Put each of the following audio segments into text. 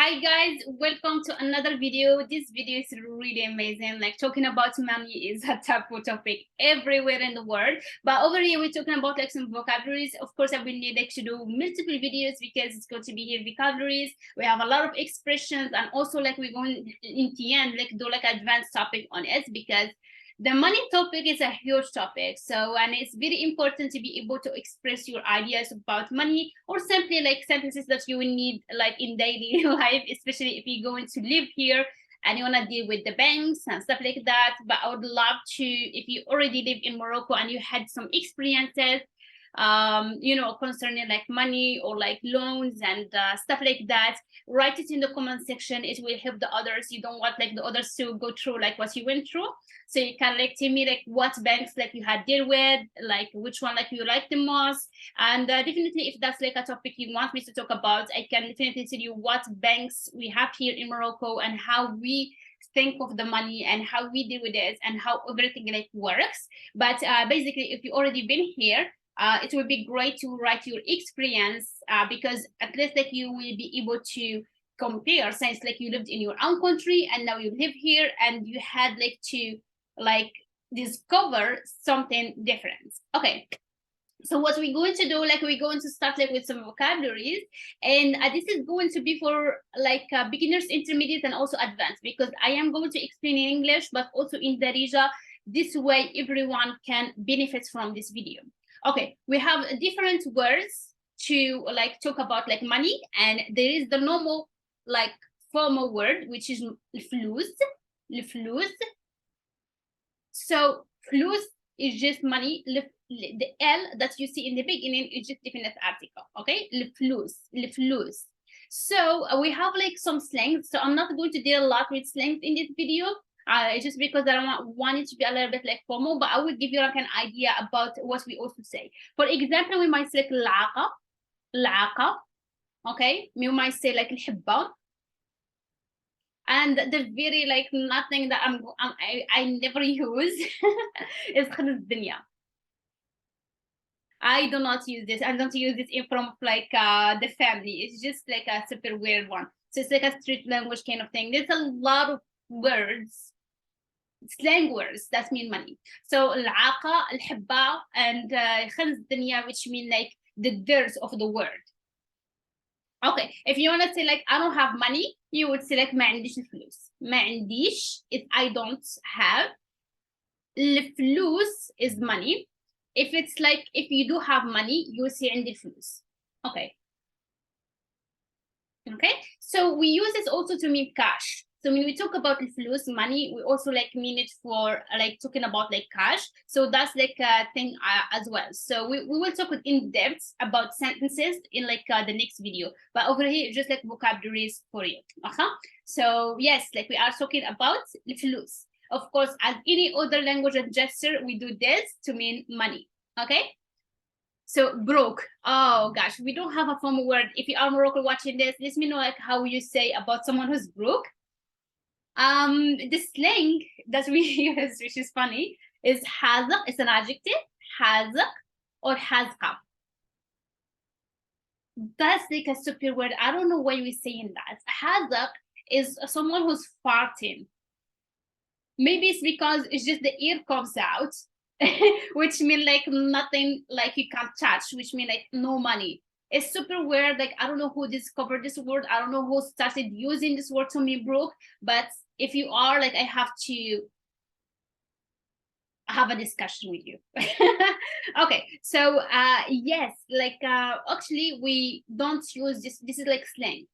Hi guys, welcome to another video. This video is really amazing. Like talking about money is a taboo topic everywhere in the world. But over here we're talking about like some vocabularies. Of course, I will need like to do multiple videos because it's going to be here vocabularies. We have a lot of expressions, and also like we're going in the end like do like advanced topic on it because the money topic is a huge topic, and it's very important to be able to express your ideas about money, or simply like sentences that you will need like in daily life, especially if you're going to live here and you want to deal with the banks and stuff like that. But I would love to, if you already live in Morocco and you had some experiences concerning like money or like loans and stuff like that, write it in the comment section. It will help the others. You don't want like the others to go through like what you went through, so you can like tell me like what banks like you had deal with, like which one like you like the most. And definitely if that's like a topic you want me to talk about, I can definitely tell you what banks we have here in Morocco and how we think of the money and how we deal with it and how everything like works. But basically, if you already been here, it would be great to write your experience because at least like you will be able to compare, since like you lived in your own country and now you live here and you had like to like discover something different. Okay, so what we're going to do, like we're going to start like with some vocabularies, and this is going to be for like beginners, intermediate, and also advanced, because I am going to explain in English but also in Darija. This way everyone can benefit from this video. Okay, we have different words to like talk about like money, and there is the normal like formal word, which is الفلوس. So flus is just money. The L that you see in the beginning is just definite article. Okay, الفلوس. So we have like some slangs. So I'm not going to deal a lot with slangs in this video. Just because I don't want it to be a little bit like formal, but I will give you like an idea about what we also say. For example, we might say like العاقة. Okay, we might say like الحبة. And the very like nothing that I never use is خبز الدنيا. I do not use this. I don't use this in front of like the family. It's just like a super weird one. So it's like a street language kind of thing. There's a lot of words, slang words that mean money. So العاقة, الحبة, and خبز الدنيا, which mean like the dirt of the word. Okay, if you want to say like I don't have money, you would say like ما عنديش الفلوس. ما عنديش is I don't have. الفلوس is money. If it's like if you do have money, you will say عندي الفلوس. Okay. Okay, so we use this also to mean cash. So when we talk about الفلوس, money, we also like mean it for like talking about like cash. So that's like a thing as well. So we will talk in depth about sentences in like the next video. But over here, just like vocabularies for you. So yes, like we are talking about الفلوس. Of course, as any other language and gesture, we do this to mean money. Okay. So broke. Oh gosh, we don't have a formal word. If you are Moroccan watching this, let me know like how you say about someone who's broke. The slang that we use, which is funny, is hazak. It's an adjective, hazak or hazqa. That's like a super word. I don't know why we're saying that. Hazak is someone who's farting. Maybe it's because it's just the ear comes out, which mean like nothing, like you can't touch, which mean like no money. It's super weird. Like I don't know who discovered this word. I don't know who started using this word to me broke. But if you are, like, I have to have a discussion with you. Okay, so yes, like actually we don't use this. This is like slang.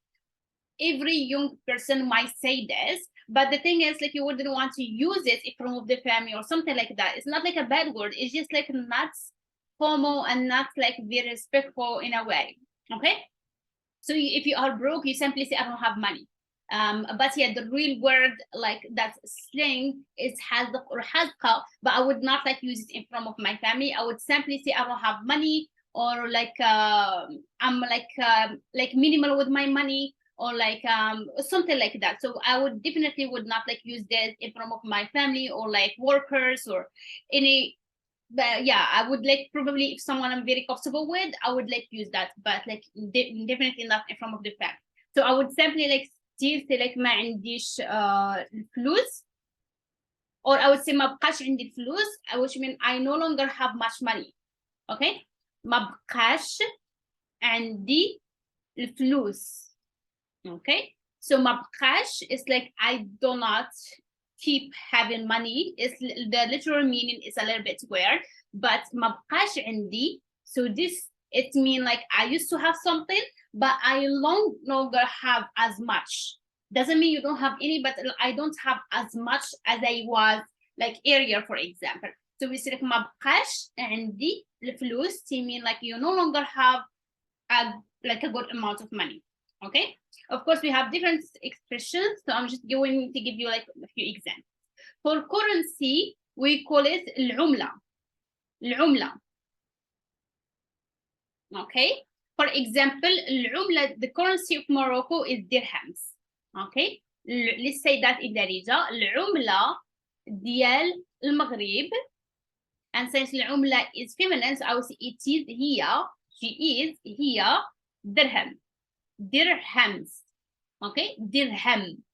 Every young person might say this, but the thing is like you wouldn't want to use it in front of the family or something like that. It's not like a bad word. It's just like not formal and not like very respectful in a way. Okay, so if you are broke, you simply say I don't have money. But yeah, the real word like that slang is hazq or hazqa, but I would not like use it in front of my family. I would simply say I don't have money, or like I'm like minimal with my money, or like something like that. So I would definitely would not like use this in front of my family or like workers or any. But yeah, I would like probably if someone I'm very comfortable with, I would like use that, but like definitely not in front of the family. So I would simply like still say like ما عنديش الفلوس, or I would say ما بقاش عندي الفلوس, which mean I no longer have much money. Okay, ما بقاش عندي الفلوس. Okay, so ما بقاش is like I do not keep having money. It's the literal meaning is a little bit weird, but ما بقاش عندي, so this it means like I used to have something but I no longer have as much. Doesn't mean you don't have any, but I don't have as much as I was like earlier, for example. So we say like ما بقاش عندي الفلوس to mean like you no longer have like a good amount of money. Okay, of course we have different expressions, so I'm just going to give you like a few examples. For currency we call it العملة. Okay, for example العملة, the currency of Morocco is dirhams. Okay, let's say that in Darija العملة ديال المغرب, and since العملة is feminine, so I would say it is here, she is here dirhams. Okay, dirham.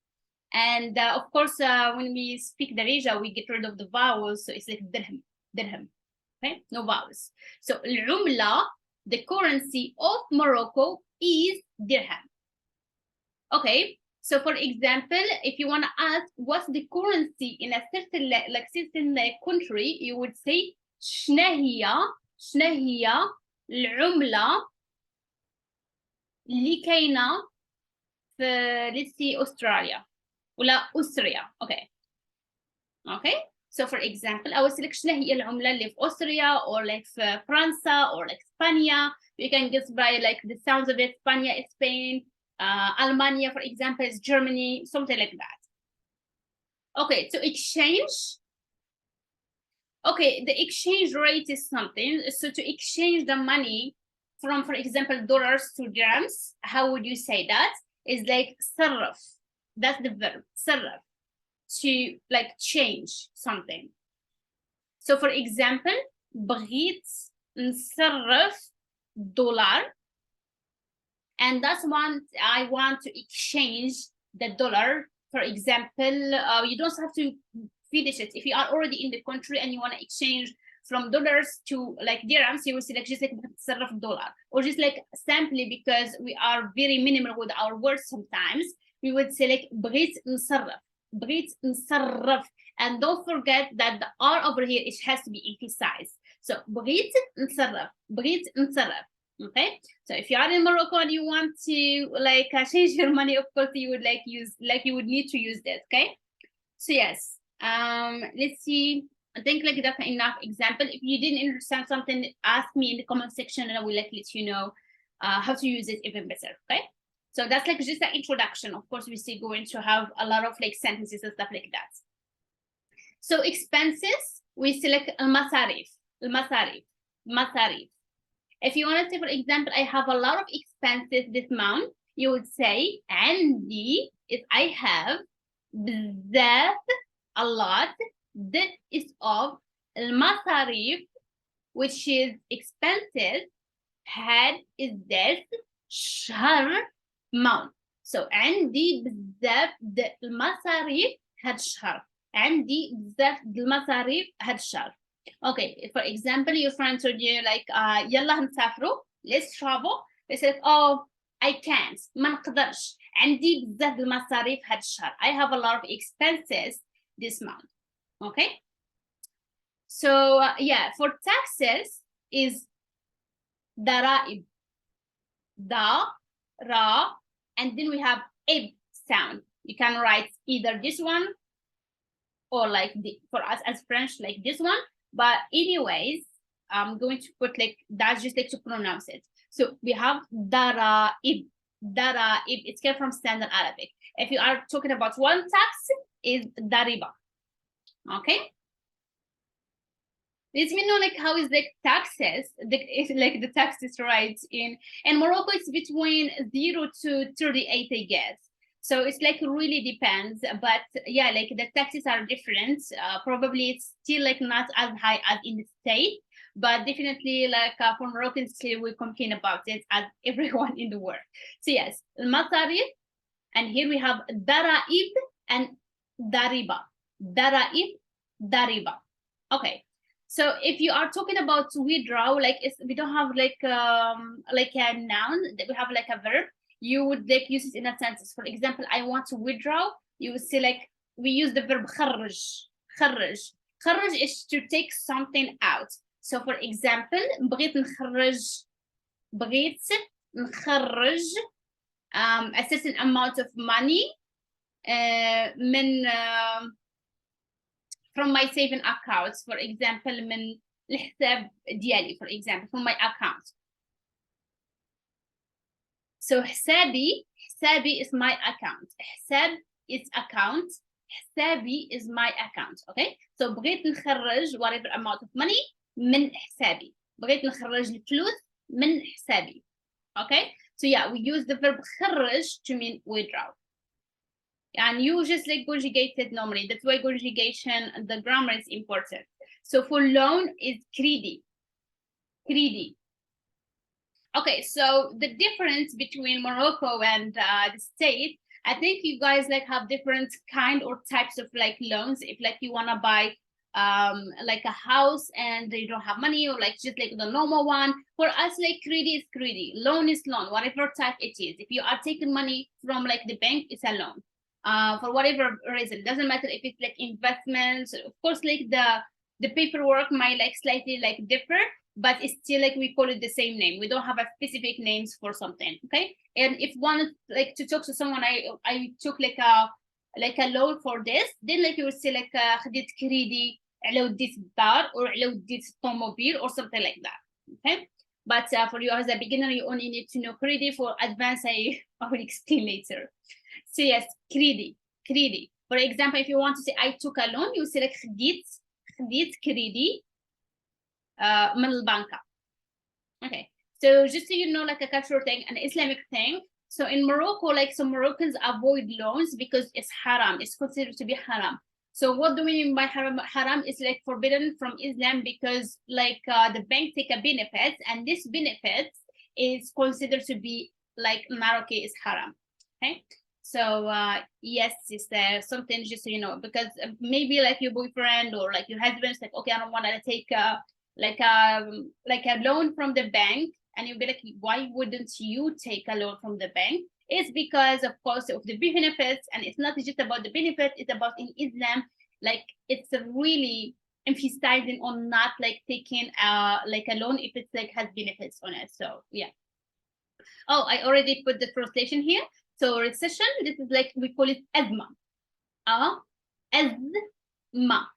And of course when we speak Darija we get rid of the vowels, so it's like dirham. Okay, no vowels. So العملة, the currency of Morocco, is dirham. Okay, so for example if you want to ask what's the currency in a certain country, you would say شنا هي العملة اللي كاينة في let's see Australia ولا أستراليا. Okay, so for example I was like شنا هي العملة اللي في أستراليا, or like في فرنسا, or like Spania. You can guess by like the sounds of it. Spania is Spain, Almania for example is Germany, something like that. Okay, so exchange. Okay, the exchange rate is something. So to exchange the money from, for example, dollars to dirhams, how would you say that? Is like صرف. That's the verb, صرف, to like change something. So for example, بغيت نصرف دولار, and that's one I want to exchange the dollar. For example, you don't have to finish it. If you are already in the country and you want to exchange from dollars to like dirhams, you will select just like dollar, or just like simply because we are very minimal with our words sometimes, we would select بغيت نصرف, and don't forget that the R over here, it has to be emphasized. So بغيت نصرف. Okay, so if you are in Morocco and you want to like change your money, of course you would you would need to use this. Okay, so yes, let's see. I think like that's enough example. If you didn't understand something, ask me in the comment section and I will let you know how to use it even better. Okay, so that's like just an introduction. Of course we're still going to have a lot of like sentences and stuff like that. So expenses, we select المصاريف. If you want to say, for example, I have a lot of expenses this month, you would say عندي is I have, بزاف, a lot, that is of, المصاريف, which is expenses, had is this, شهر, month. So عندي بزاف المصاريف هاد الشهر, عندي بزاف المصاريف هاد الشهر. Okay, for example, your friend told you like يلا نسافروا, let's travel. They said, oh, I can't, ما نقدرش, عندي بزاف المصاريف هاد الشهر. I have a lot of expenses this month. Okay, so yeah, for taxes is ضرائب, ra, and then we have ib sound. You can write either this one or like for us as French like this one, but anyways I'm going to put like that's just like to pronounce it. So we have daraib. It's came from standard Arabic. If you are talking about one tax, is dariba. Okay, let me know like how is like taxes, like the taxes right in Morocco. It's between 0 to 38, I guess. So it's like really depends, but yeah, like the taxes are different. Probably it's still like not as high as in the state, but definitely like for Moroccans we complain about it as everyone in the world. So yes, المصاريف And here we have daraib and dariba. Daraib, dariba. Okay. So if you are talking about withdraw, like we don't have like a noun, we have like a verb. You would like use it in a sentence. For example, I want to withdraw. You would say like we use the verb خرج. خرج. خرج is to take something out. So for example, بغيت نخرج a certain amount of money من from my saving accounts, for example من الحساب ديالي, for example from my account. So حسابي is my account. حساب is account. حسابي is my account. Okay, so بغيت نخرج whatever amount of money من حسابي. بغيت نخرج الفلوس من حسابي. Okay, so yeah, we use the verb خرج to mean withdraw. And you just like conjugate it normally. That's why conjugation, the grammar is important. So for loan is greedy. Greedy. Okay, so the difference between Morocco and the States, I think you guys like have different kind or types of like loans. If like you want to buy like a house and you don't have money, or like just like the normal one. For us, like greedy is greedy, loan is loan, whatever type it is. If you are taking money from like the bank, it's a loan. For whatever reason, it doesn't matter if it's like investments. Of course, like the paperwork might like slightly like differ, but it's still like we call it the same name. We don't have a specific names for something. Okay, and if one like to talk to someone, I took like a loan for this, then like you would say like خديت كريدي على وديت الدار or على وديت الطوموبيل or something like that. Okay, but for you as a beginner, you only need to know credit. For advanced, I will explain later. So yes, credit. For example, if you want to say I took a loan, you select خديت كريدي من البنكة. Okay, so just so you know, like a cultural thing, an Islamic thing. So in Morocco, like some Moroccans avoid loans because it's haram. It's considered to be haram. So what do we mean by haram? Haram is like forbidden from Islam because like the bank take a benefit, and this benefit is considered to be like Morocco is haram. Okay, so yes, is there something just so you know, because maybe like your boyfriend or like your husband's like, okay, I don't want to take like a loan from the bank, and you'll be like, why wouldn't you take a loan from the bank? It's because of course of the benefits, and it's not just about the benefit, it's about in Islam, like it's really emphasizing on not like taking like a loan if it's like has benefits on it. So yeah. Oh, I already put the translation here. So recession, this is like we call it azma. Azma.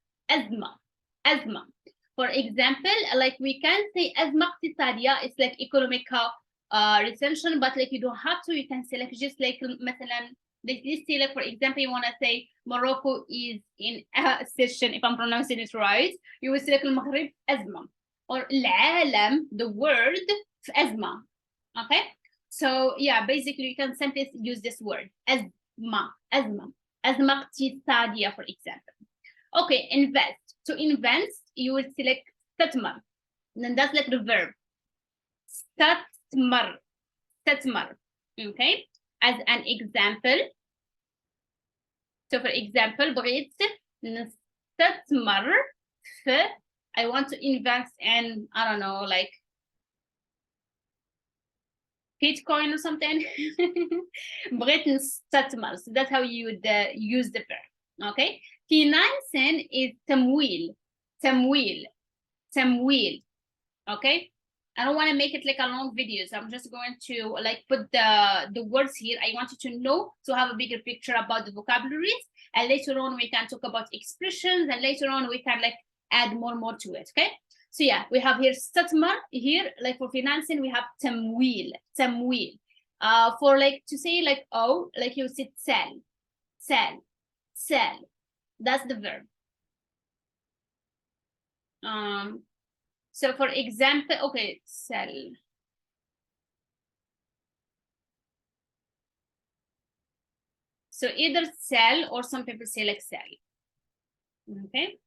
For example, like we can say azma اقتصادية, it's like economic recession, but like you don't have to, you can say like just like مثلا let's say like for example you want to say Morocco is in a recession, if I'm pronouncing it right, you will say like المغرب أزمة, or العالم, the world في أزمة. Okay, so yeah, basically you can simply use this word أزمة اقتصادية, for example. Okay, invest. To invest, you will select استثمر, and then that's like the verb استثمر. Okay, as an example. So for example, بغيت نستثمر في, I want to invest in, I don't know, like Bitcoin or something. بغيت نستثمر. So that's how you would use the verb. Okay, financing is تمويل. Okay, I don't want to make it like a long video, so I'm just going to like put the words here. I want you to know, to have a bigger picture about the vocabularies, and later on we can talk about expressions, and later on we can like add more to it. Okay, so yeah, we have here استثمر. Here like for financing we have تمويل. For like to say like oh, like you said sell, that's the verb. So for example, okay, sell. So either sell, or some people say like sell. Okay,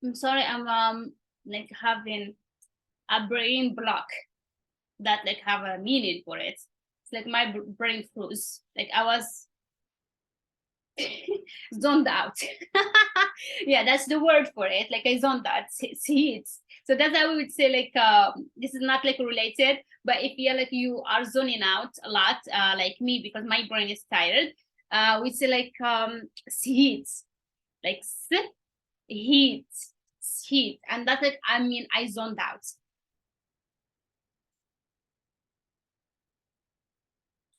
I'm sorry, I'm like having a brain block. that like have a meaning for it. It's like my brain froze. Like I was zoned out. Yeah, that's the word for it. Like I zoned out. See it. So that's how we would say like this is not like related, but if you're like you are zoning out a lot, like me, because my brain is tired, we say like heat, like heat, heat, and that's like I mean I zoned out.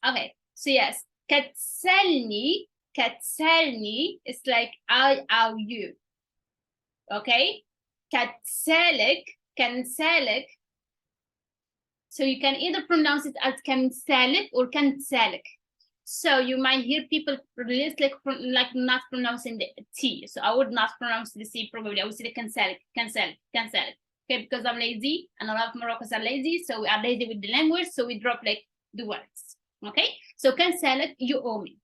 Okay, so yes, كتسلني is like I owe you. Okay, كتسالك كنسالك. So you can either pronounce it as كنسالك or كنسالك. So you might hear people release like not pronouncing the T. So I would not pronounce the C probably. I would say كنسالك, كنسالك, كنسالك. Okay, because I'm lazy and a lot of Moroccans are lazy. So we are lazy with the language. So we drop like the words. Okay, so كنسالك, you owe me.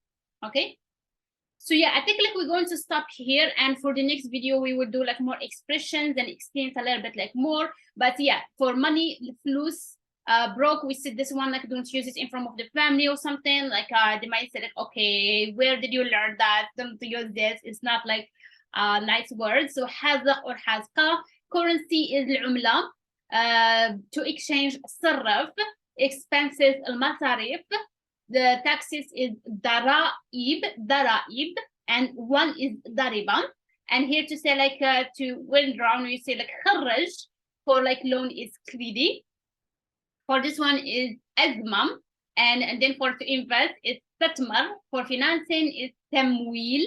Okay, so yeah, I think like we're going to stop here, and for the next video we will do like more expressions and explain a little bit like more. But yeah, for money, flus, broke, we said this one like don't use it in front of the family or something. Like they might say like, okay, where did you learn that? Don't use this. It's not like nice words. So حاذق or حاذقة. Currency is العملة. To exchange صرف. Expenses المصاريف. The taxes is ضرائب, and one is ضريبة. And here to say like to when round we say like خرج, for like loan is credit. For this one is أزمة, and then for to invest is استثمر. For financing is تمويل.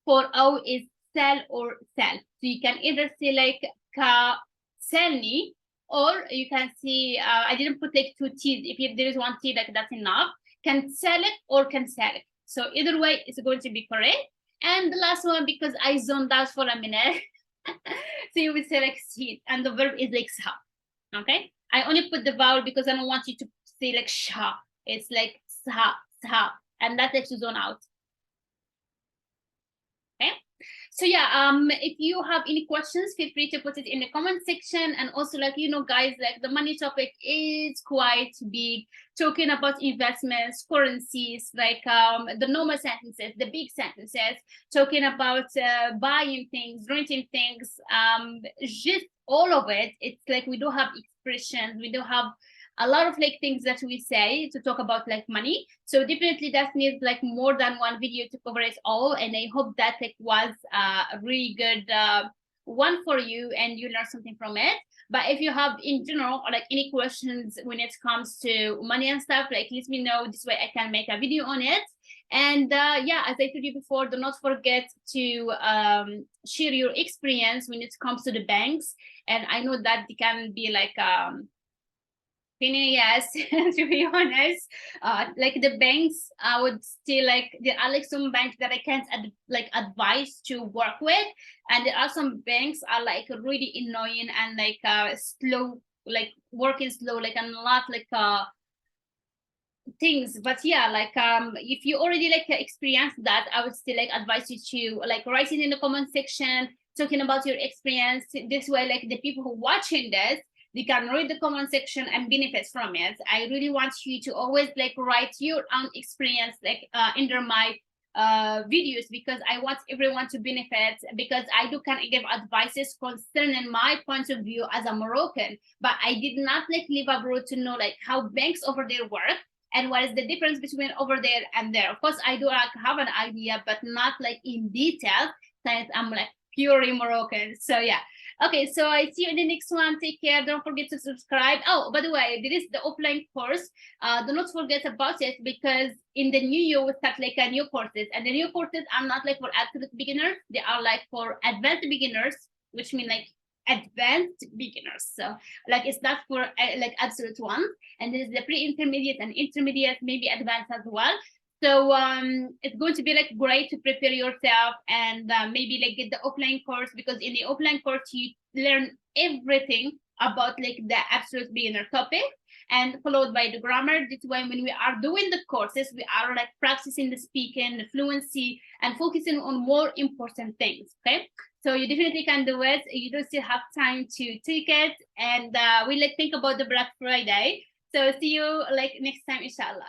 For owe is sell or sell. So you can either say like كسلني, or you can see I didn't put like two T's. If there is one T, like that's enough. كنسالك or كنسالك. So either way it's going to be correct. And the last one, because I zoned out for a minute, so you will say like seed, and the verb is like sha. Okay, I only put the vowel because I don't want you to say like sha. It's like sha, sha, and that lets you zone out. Okay, so yeah, if you have any questions, feel free to put it in the comment section. And also, like, you know, guys, like the money topic is quite big, talking about investments, currencies, like the normal sentences, the big sentences, talking about buying things, renting things, just all of it. It's like we do have expressions, we do have a lot of like things that we say to talk about like money. So definitely that needs like more than one video to cover it all. And I hope that like was a really good one for you and you learned something from it. But if you have in general like any questions when it comes to money and stuff, like let me know. This way I can make a video on it. And yeah, as I told you before, do not forget to share your experience when it comes to the banks. And I know that they can be like yes, to be honest, like the banks, I would still like there are like some banks that I can't advise to work with, and there are some banks are like really annoying and like slow, like working slow, like and a lot like things. But yeah, like if you already like experienced that, I would still like advise you to like write it in the comment section, talking about your experience. This way, like the people who watching this, they can read the comment section and benefit from it. I really want you to always like write your own experience like under my videos, because I want everyone to benefit, because I do can give advices concerning my point of view as a Moroccan, but I did not like live abroad to know like how banks over there work and what is the difference between over there and there. Of course, I do like have an idea, but not like in detail, since I'm like purely Moroccan. So yeah. Okay, so I see you in the next one. Take care. Don't forget to subscribe. Oh, by the way, there is the offline course. Do not forget about it, because in the new year we start like a new courses, and the new courses are not like for absolute beginners. They are like for advanced beginners, which mean like advanced beginners. So like it's not for like absolute ones, and there is the pre-intermediate and intermediate, maybe advanced as well. So it's going to be like great to prepare yourself and maybe like get the offline course, because in the offline course you learn everything about like the absolute beginner topic, and followed by the grammar. This way when we are doing the courses, we are like practicing the speaking, the fluency, and focusing on more important things. Okay, so you definitely can do it. You don't still have time to take it. And we like think about the Black Friday. So see you like next time, inshallah.